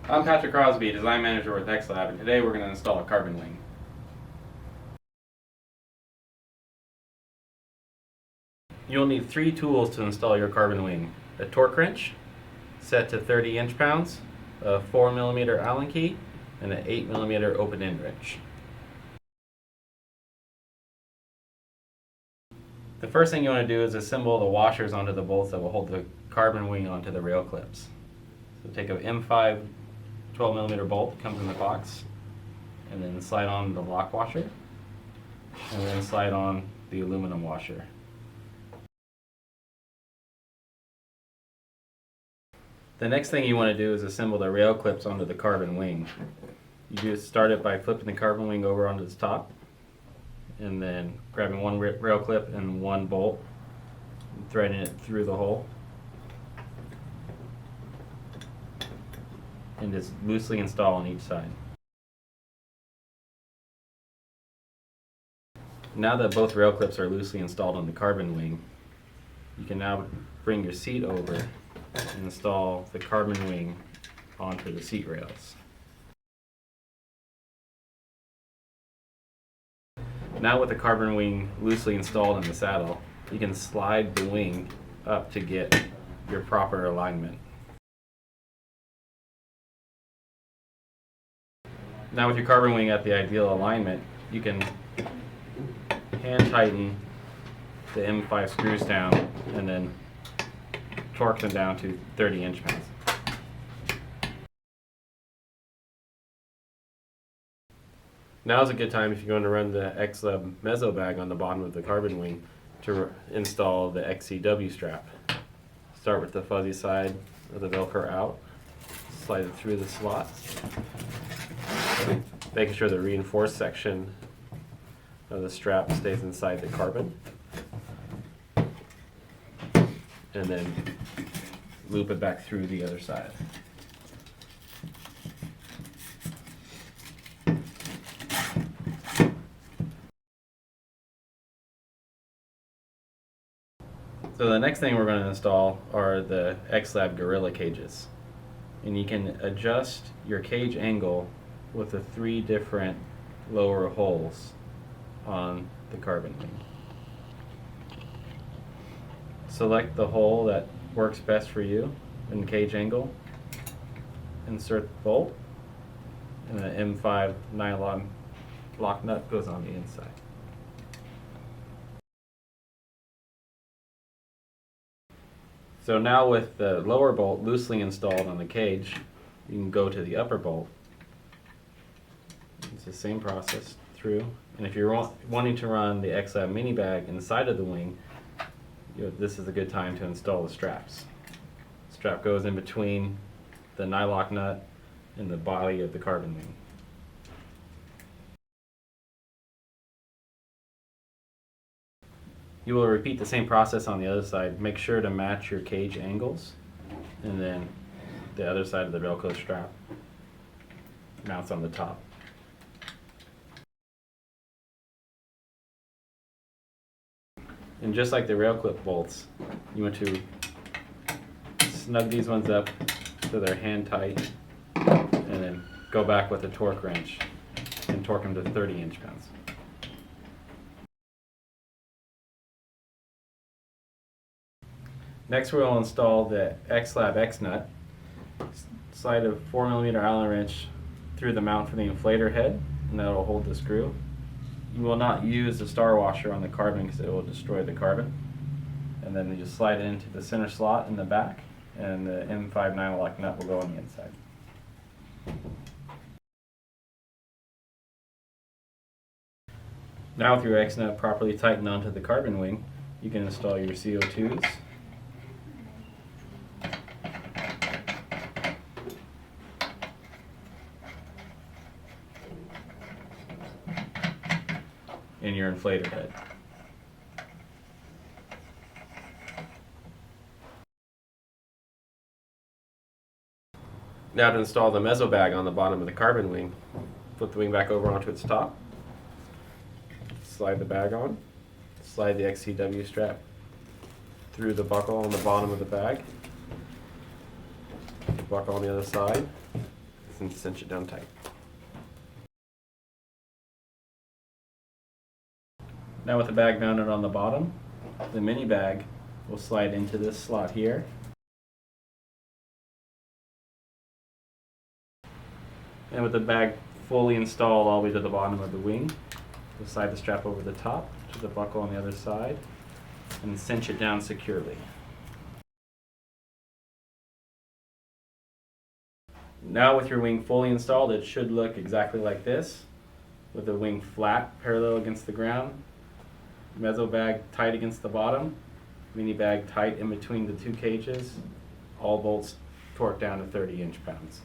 I'm Patrick Crosby, Design Manager with XLAB, and today we're going to install a carbon wing. You'll need 3 tools to install your carbon wing: a torque wrench set to 30 inch-pounds, a 4mm Allen key, and an 8mm open-end wrench. The first thing you want to do is assemble the washers onto the bolts that will hold the carbon wing onto the rail clips. So take an M5 12mm bolt that comes in the box, and then slide on the lock washer, and then slide on the aluminum washer. The next thing you want to do is assemble the rail clips onto the carbon wing. You just start it by flipping the carbon wing over onto its top, and then grabbing one rail clip and one bolt, and threading it through the hole, and just loosely install on each side. Now that both rail clips are loosely installed on the carbon wing, you can now bring your seat over and install the carbon wing onto the seat rails. Now with the carbon wing loosely installed in the saddle, you can slide the wing up to get your proper alignment. Now with your carbon wing at the ideal alignment, you can hand tighten the M5 screws down and then torque them down to 30 inch-pounds. Now is a good time if you're going to run the XLAB meso bag on the bottom of the carbon wing to install the XCW strap. Start with the fuzzy side of the Velcro out, slide it through the slot, making sure the reinforced section of the strap stays inside the carbon, and then loop it back through the other side. So the next thing we're going to install are the XLAB Gorilla cages. And you can adjust your cage angle with the 3 different lower holes on the carbon wing. Select the hole that works best for you in cage angle, insert the bolt, and the M5 nylon lock nut goes on the inside. So now with the lower bolt loosely installed on the cage, you can go to the upper bolt. It's the same process through. And if you're wanting to run the XLAB mini bag inside of the wing, this is a good time to install the straps. The strap goes in between the nylock nut and the body of the carbon wing. You will repeat the same process on the other side. Make sure to match your cage angles, and then the other side of the Velcro strap mounts on the top. And just like the rail clip bolts, you want to snug these ones up so they're hand tight, and then go back with a torque wrench and torque them to 30 inch-pounds. Next we'll install the XLAB X nut. Slide a 4mm Allen wrench through the mount for the inflator head, and that will hold the screw. You will not use the star washer on the carbon because it will destroy the carbon. And then you just slide it into the center slot in the back, and the M5 nylon nut will go on the inside. Now with your X nut properly tightened onto the carbon wing, you can install your CO2s. In your inflator head. Now to install the meso bag on the bottom of the carbon wing, flip the wing back over onto its top, slide the bag on, slide the XCW strap through the buckle on the bottom of the bag, buckle on the other side, and cinch it down tight. Now with the bag mounted on the bottom, the mini bag will slide into this slot here. And with the bag fully installed all the way to the bottom of the wing, we'll slide the strap over the top to the buckle on the other side and cinch it down securely. Now with your wing fully installed, it should look exactly like this, with the wing flat parallel against the ground, mezzo bag tight against the bottom, mini bag tight in between the two cages, all bolts torqued down to 30 inch-pounds.